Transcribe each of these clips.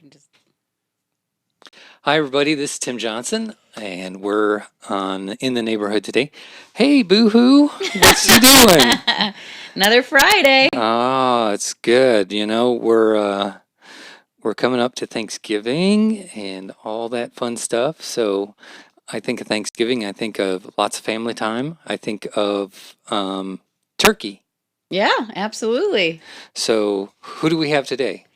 can just. Hi, everybody. This is Tim Johnson, and we're in the neighborhood today. Hey, Boohoo, what's you doing? Another Friday. Oh, it's good. We're coming up to Thanksgiving and all that fun stuff. So I think of Thanksgiving. I think of lots of family time. I think of turkey. Yeah, absolutely. So who do we have today?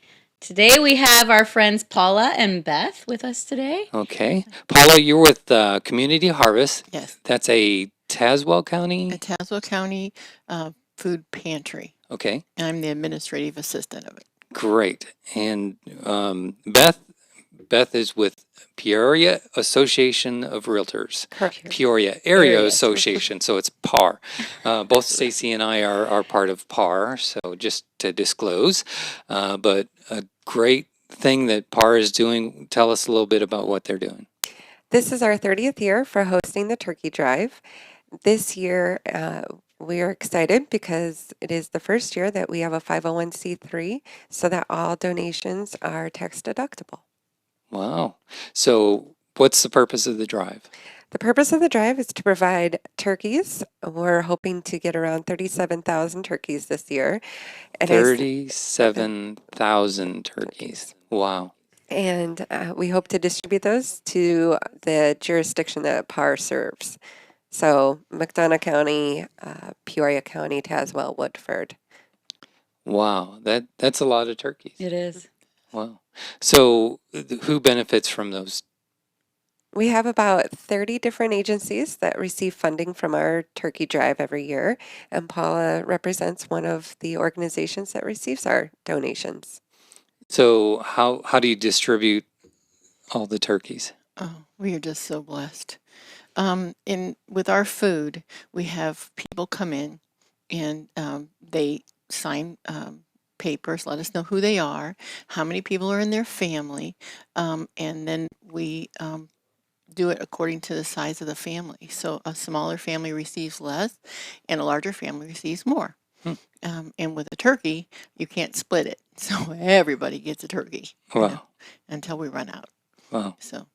Today we have our friends Paula and Beth with us today. Okay, Paula, you're with Community Harvest. Yes, That's a Tazewell County. a Tazewell County food pantry. Okay. And I'm the administrative assistant of it. Great. And Beth is with Peoria Association of Realtors. Correct. Peoria Area Association, so it's PAAR. Both Stacy and I are part of PAAR, so just to disclose. But a great thing that PAAR is doing. Tell us a little bit about what they're doing. This is our 30th year for hosting the Turkey Drive. This year, we are excited because it is the first year that we have a 501c3 so that all donations are tax deductible. Wow. So what's the purpose of the drive? The purpose of the drive is to provide turkeys. We're hoping to get around 37,000 turkeys this year. And 37,000 turkeys. Wow. And we hope to distribute those to the jurisdiction that PAAR serves. So McDonough County, Peoria County, Tazewell, Woodford. Wow, that's a lot of turkeys. It is. Wow. So who benefits from those? We have about 30 different agencies that receive funding from our turkey drive every year, and Paula represents one of the organizations that receives our donations. So how do you distribute all the turkeys? Oh, we are just so blessed. With our food, we have people come in and they sign papers, let us know who they are, how many people are in their family, and then we do it according to the size of the family. So a smaller family receives less and a larger family receives more. And with a turkey, you can't split it. So everybody gets a turkey. Wow. Until we run out. Wow. So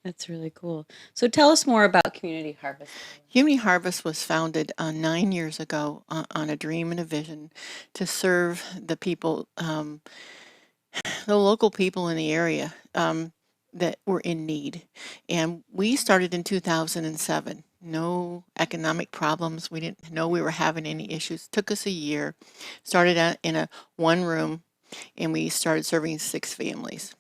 that's really cool. So tell us more about Community Harvest. Community Harvest was founded 9 years ago on a dream and a vision to serve the people, the local people in the area that were in need. And we started in 2007. No economic problems. We didn't know we were having any issues. It took us a year. Started out in a one room, and we started serving 6 families.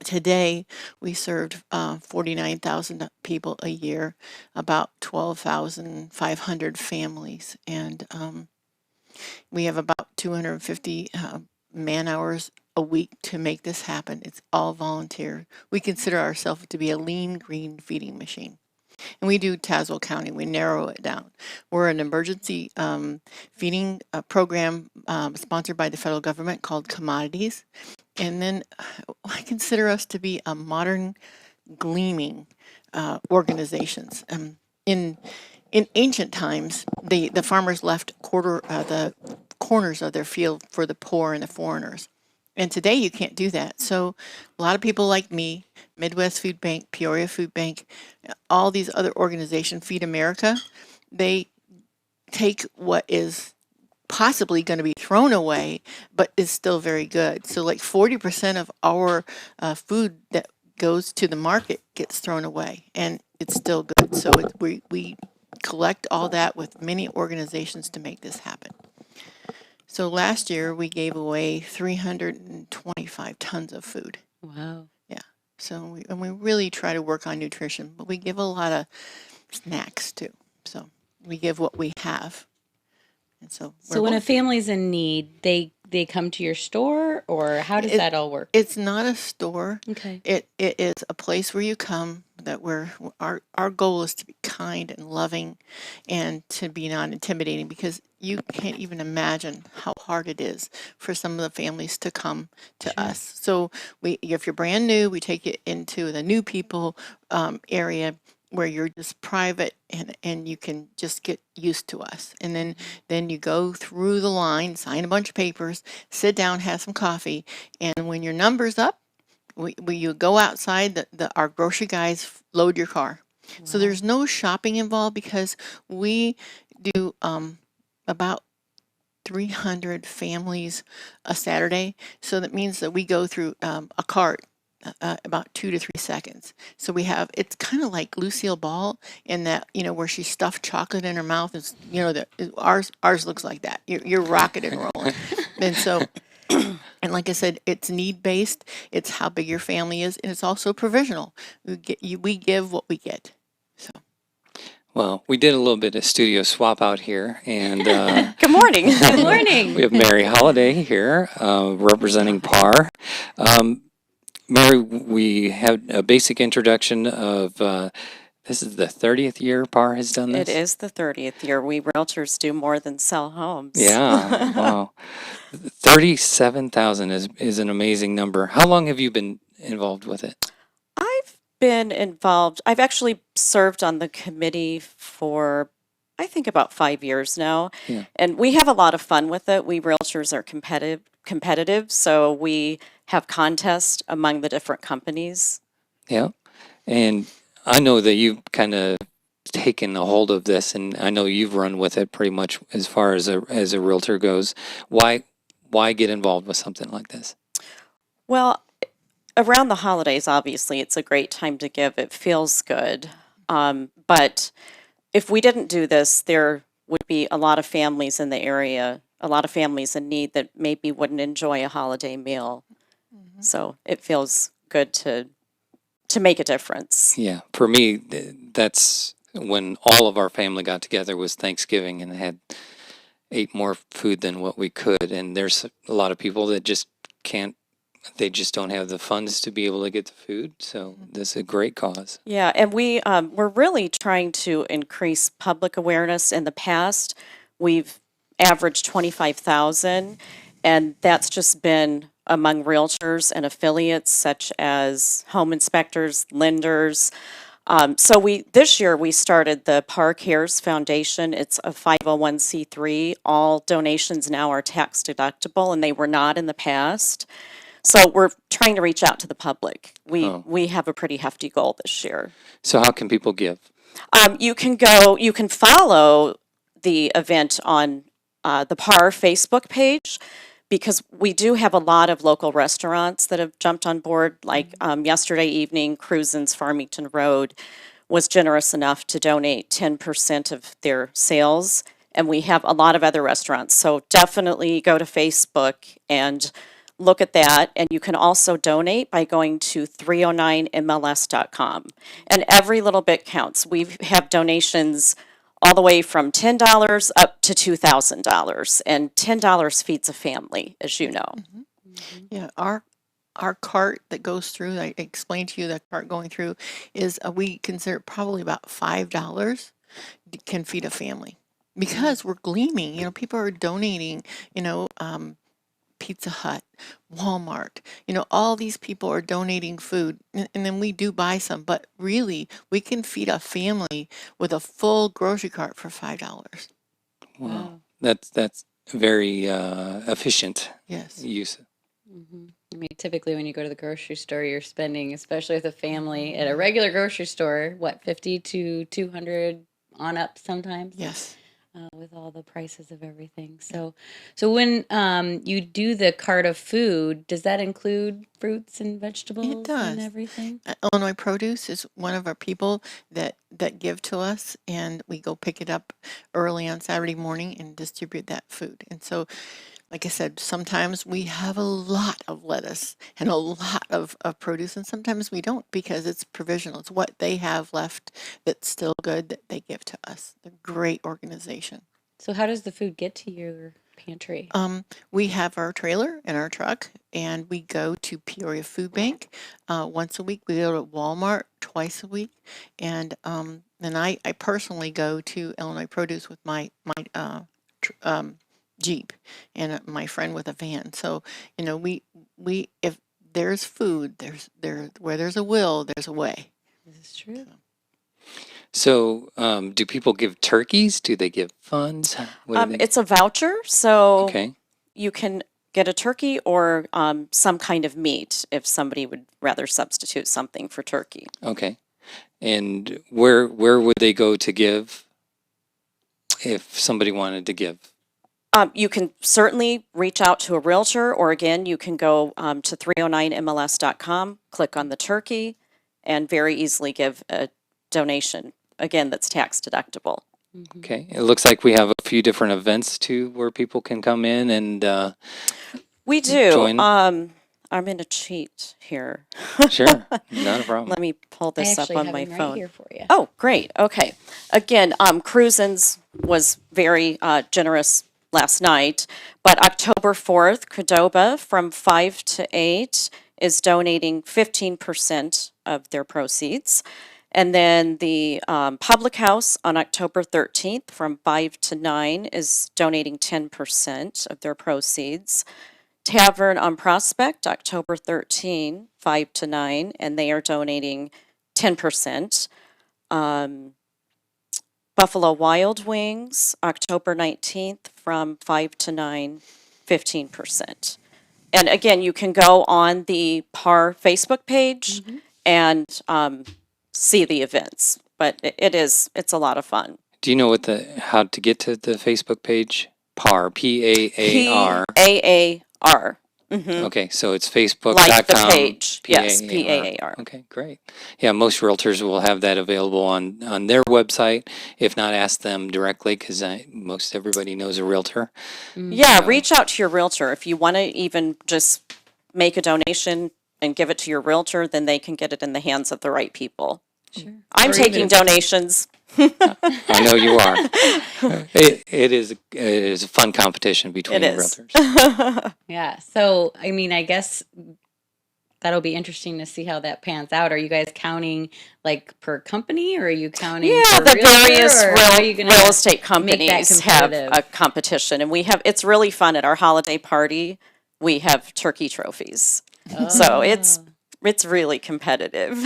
Today, we served 49,000 people a year, about 12,500 families, and we have about 250 man hours a week to make this happen. It's all volunteer. We consider ourselves to be a lean, green feeding machine. And we do Tazewell County. We narrow it down. We're an emergency feeding program sponsored by the federal government called Commodities. And then I consider us to be a modern gleaming organizations. In ancient times, the farmers left the corners of their field for the poor and the foreigners. And today you can't do that. So a lot of people like me, Midwest Food Bank, Peoria Food Bank, all these other organizations, Feed America, they take what is possibly going to be thrown away, but is still very good. So like 40% of our food that goes to the market gets thrown away, and it's still good. So we collect all that with many organizations to make this happen. So last year we gave away 325 tons of food. Wow. Yeah. So we really try to work on nutrition, but we give a lot of snacks too. So we give what we have. And so when a family's in need, they come to your store, or how does that all work? It's not a store. Okay. It is a place where you come that our goal is to be kind and loving and to be not intimidating, because you can't even imagine how hard it is for some of the families to come to us. So if you're brand new, we take it into the new people area where you're just private and you can just get used to us. And then you go through the line, sign a bunch of papers, sit down, have some coffee, and when your number's up, you go outside, our grocery guys load your car. So there's no shopping involved because we do about 300 families a Saturday. So that means that we go through a cart about 2 to 3 seconds. So it's kind of like Lucille Ball in that, where she stuffed chocolate in her mouth. Is ours looks like that. You're rocking and rolling. And so, and like I said, it's need based. It's how big your family is, and it's also provisional. We give what we get. So. Well, we did a little bit of studio swap out here, and Good morning. Good morning. we have Mary Halliday here representing PAAR. Mary, we have a basic introduction of this is the 30th year PAAR has done this? It is the 30th year. We realtors do more than sell homes. Yeah, wow. 37,000 is an amazing number. How long have you been involved with it? I've been involved. I've actually served on the committee for, I think, about 5 years now. Yeah. And we have a lot of fun with it. We realtors are competitive, so we have contests among the different companies. Yeah. And I know that you've kind of taken a hold of this, and I know you've run with it pretty much as far as a realtor goes. Why get involved with something like this? Well, around the holidays, obviously, it's a great time to give. It feels good. But if we didn't do this, there would be a lot of families in the area, a lot of families in need that maybe wouldn't enjoy a holiday meal. Mm-hmm. So it feels good to make a difference. Yeah, for me, that's when all of our family got together was Thanksgiving and ate more food than what we could. And there's a lot of people that just can't. They just don't have the funds to be able to get the food. So this is a great cause. Yeah, and we're really trying to increase public awareness. In the past, we've averaged 25,000, and that's just been among realtors and affiliates such as home inspectors, lenders. So this year we started the PAAR Cares Foundation. It's a 501c3. All donations now are tax deductible, and they were not in the past. So we're trying to reach out to the public. We have a pretty hefty goal this year. So how can people give? You can follow the event on the PAAR Facebook page, because we do have a lot of local restaurants that have jumped on board. Like yesterday evening, Cruisin's Farmington Road was generous enough to donate 10% of their sales. And we have a lot of other restaurants. So definitely go to Facebook and look at that. And you can also donate by going to 309mls.com. And every little bit counts. We have donations all the way from $10 up to $2,000. And $10 feeds a family, as you know. Mm-hmm. Mm-hmm. Yeah, our cart that goes through, I explained to you that cart going through is, we consider probably about $5 can feed a family. Because we're gleaming, people are donating, Pizza Hut, Walmart, all these people are donating food, and then we do buy some, but really we can feed a family with a full grocery cart for $5. Wow. That's very efficient. Yes. Use. Mm-hmm. I mean, typically when you go to the grocery store, you're spending, especially with a family, at a regular grocery store, what, 50 to 200 on up sometimes? Yes. With all the prices of everything. So when you do the cart of food, does that include fruits and vegetables It does. and everything? Illinois Produce is one of our people that give to us, and we go pick it up early on Saturday morning and distribute that food. And so, like I said, sometimes we have a lot of lettuce and a lot of produce, and sometimes we don't because it's provisional. It's what they have left that's still good that they give to us. They're a great organization. So how does the food get to your pantry? We have our trailer and our truck, and we go to Peoria Food Bank once a week. We go to Walmart twice a week, and then I personally go to Illinois Produce with my Jeep and my friend with a van. So we if there's food, where there's a will, there's a way. This is true. So, do people give turkeys? Do they give funds? It's a voucher, so Okay. you can get a turkey or some kind of meat if somebody would rather substitute something for turkey. Okay. And where would they go to give if somebody wanted to give? You can certainly reach out to a realtor, or again, you can go to 309mls.com, click on the turkey, and very easily give a donation, again, that's tax deductible. Okay. It looks like we have a few different events too where people can come in and We do. join. I'm in a cheat here. Sure. Not a problem. Let me pull I this up actually on have my them phone. right here for you. Oh, great. Okay. Again, Cruisin's was very generous last night, but October 4th, Qdoba from 5 to 8 is donating 15% of their proceeds. And then the Public House on October 13th from 5 to 9 is donating 10% of their proceeds. Tavern on Prospect, October 13, 5 to 9, and they are donating 10%. Buffalo Wild Wings, October 19th, from 5 to 9, 15%. And again, you can go on the PAAR Facebook page and see the events, but it's a lot of fun. Do you know how to get to the Facebook page? PAAR, PAAR. PAAR. Okay, so it's facebook.com. Like the page. Yes, PAAR. PAAR. Okay, great. Yeah, most realtors will have that available on their website. If not, ask them directly because most everybody knows a realtor. Yeah, reach out to your realtor. If you want to even just make a donation and give it to your realtor, then they can get it in the hands of the right people. Sure. I'm Or taking even- donations. I know you are. It is a fun competition between It is. realtors. Yeah. So, I mean, I guess that'll be interesting to see how that pans out. Are you guys counting like per company, or are you counting? Yeah, per the realtor, various or how are you gonna real estate make that companies have competitive? a competition, and it's really fun at our holiday party. We have turkey trophies, so it's really competitive.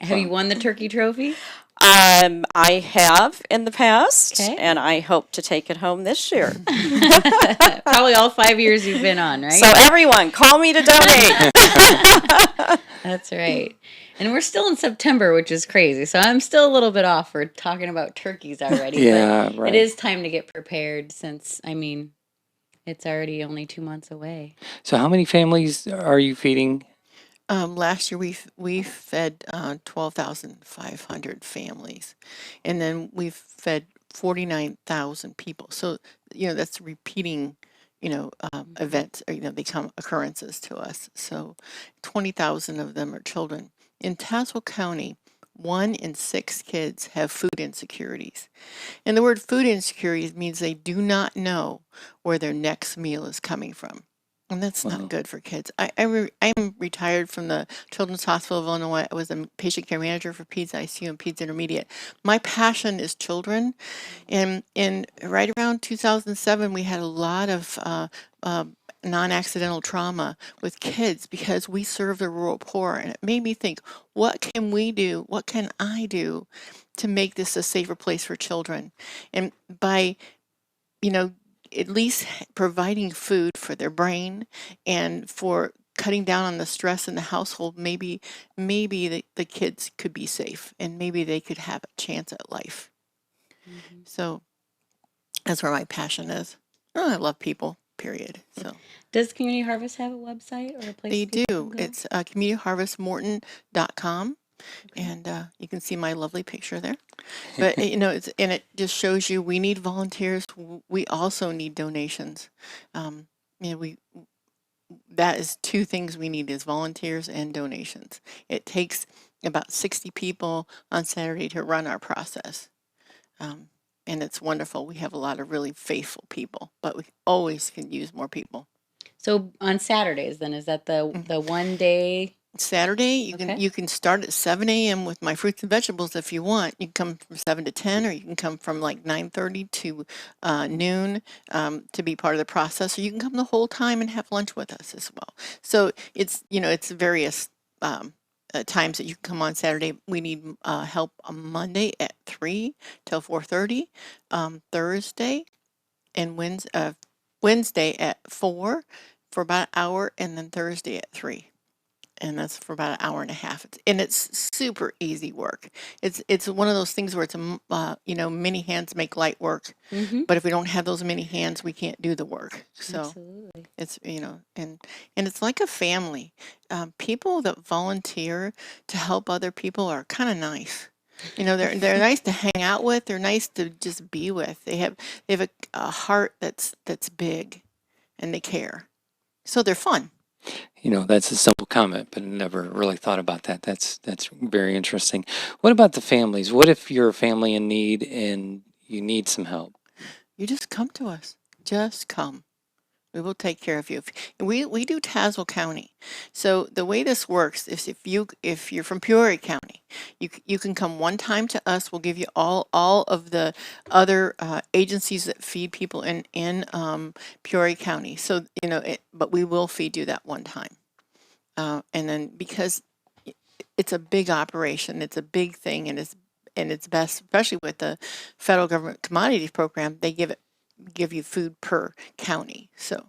Have you won the turkey trophy? I have in the past, Okay. and I hope to take it home this year. Probably all 5 years you've been on, right? So everyone, call me to donate. That's right. And we're still in September, which is crazy. So I'm still a little bit off for talking about turkeys already. Yeah, but right. It is time to get prepared since, I mean, it's already only 2 months away. So how many families are you feeding? Last year we fed 12,500 families, and then we've fed 49,000 people. So that's repeating events, or they come occurrences to us. So 20,000 of them are children. In Tazewell County, 1 in 6 kids have food insecurities, and the word food insecurities means they do not know where their next meal is coming from. And that's Wow. not good for kids. I'm retired from the Children's Hospital of Illinois. I was a patient care manager for Peds ICU and Peds Intermediate. My passion is children. And right around 2007, we had a lot of non-accidental trauma with kids because we serve the rural poor. And it made me think, what can we do? What can I do to make this a safer place for children? And by, at least providing food for their brain and for cutting down on the stress in the household, maybe the kids could be safe and maybe they could have a chance at life. So that's where my passion is. Oh, I love people, period. So Does Community Harvest have a website or a place? they people do. can go? It's communityharvestmorton.com. And you can see my lovely picture there. But it just shows you we need volunteers. We also need donations. That is 2 things we need is volunteers and donations. It takes about 60 people on Saturday to run our process. And it's wonderful. We have a lot of really faithful people, but we always can use more people. So on Saturdays, then, is that the one day? Saturday, you Okay. can start at 7 a.m. with my fruits and vegetables if you want. You can come from 7 to 10, or you can come from like 9:30 to noon to be part of the process, or you can come the whole time and have lunch with us as well. So it's various times that you can come on Saturday. We need help on Monday at 3 till 4:30, Thursday and Wednesday at 4 for about an hour, and then Thursday at 3. And that's for about an hour and a half. It's super easy work. It's one of those things where many hands make light work. Mm-hmm. But if we don't have those many hands, we can't do the work. So Absolutely. it's and it's like a family. People that volunteer to help other people are kind of nice. They're nice to hang out with. They're nice to just be with. They have a heart that's big, and they care. So they're fun. That's a simple comment, but I never really thought about that. That's very interesting. What about the families? What if you're a family in need and you need some help? You just come to us. Just come. We will take care of you. We do Tazewell County. So the way this works is if you're from Peoria County, you can come one time to us. We'll give you all of the other agencies that feed people in Peoria County. So but we will feed you that one time. And then because it's a big operation, it's a big thing, and it's best, especially with the federal government commodities program, they give you food per county. So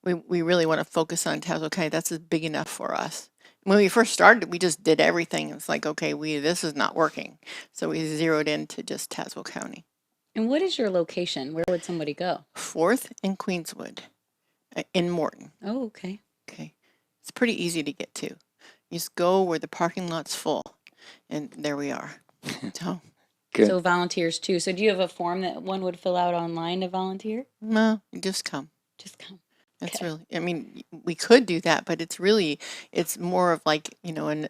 we really want to focus on Tazewell County. That's big enough for us. When we first started, we just did everything. It's like, okay, this is not working. So we zeroed into just Tazewell County. And what is your location? Where would somebody go? 4th and Queenswood in Morton. Oh, okay. Okay. It's pretty easy to get to. You just go where the parking lot's full, and there we are. So, Good. So volunteers too. So do you have a form that one would fill out online to volunteer? no, you just come. Just come. That's Okay. really, I mean, we could do that, but it's more of like, an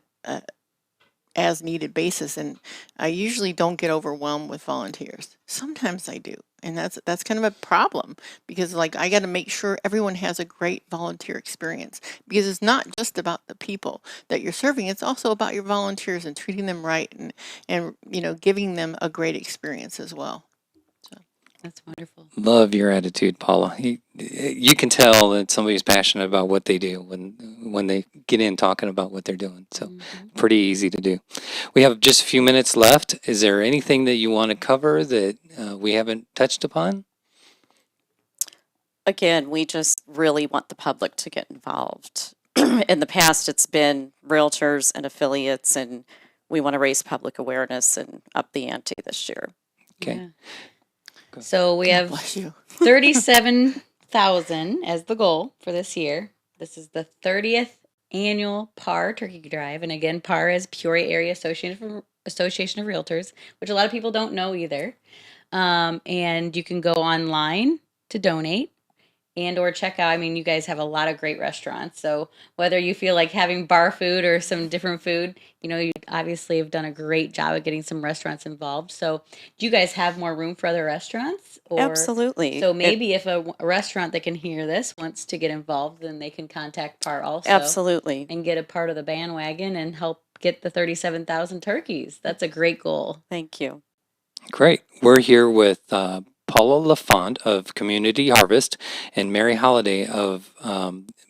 as needed basis. And I usually don't get overwhelmed with volunteers. Sometimes I do. And that's kind of a problem because like I got to make sure everyone has a great volunteer experience because it's not just about the people that you're serving. It's also about your volunteers and treating them right and giving them a great experience as well. That's wonderful. Love your attitude, Paula. You can tell that somebody's passionate about what they do when they get in talking about what they're doing. So pretty easy to do. We have just a few minutes left. Is there anything that you want to cover that we haven't touched upon? Again, we just really want the public to get involved. In the past, it's been realtors and affiliates, and we want to raise public awareness and up the ante this year. Okay. Yeah. So we God have bless you. 37,000 as the goal for this year. This is the 30th annual PAAR Turkey Drive. And again, PAAR is Peoria Area Association of Realtors, which a lot of people don't know either. And you can go online to donate and or check out. I mean, you guys have a lot of great restaurants. So whether you feel like having bar food or some different food, you obviously have done a great job of getting some restaurants involved. So do you guys have more room for other restaurants? Or, Absolutely. So maybe if a restaurant that can hear this wants to get involved, then they can contact PAR also. Absolutely. And get a part of the bandwagon and help get the 37,000 turkeys. That's a great goal. Thank you. Great. We're here with Paula LaFond of Community Harvest and Mary Halliday of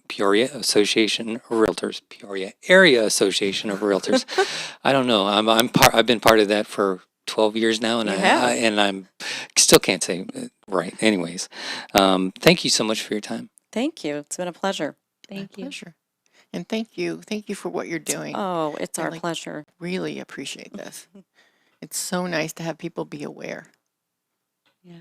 Peoria Association of Realtors, Peoria Area Association of Realtors. I don't know. I've been part of that for 12 years now, and You have. I'm still can't say it right. Anyways, thank you so much for your time. Thank you. It's been a pleasure. Thank you. Pleasure. And thank you for what you're doing. Oh, it's I our like- pleasure. Really appreciate this. It's so nice to have people be aware. Yeah.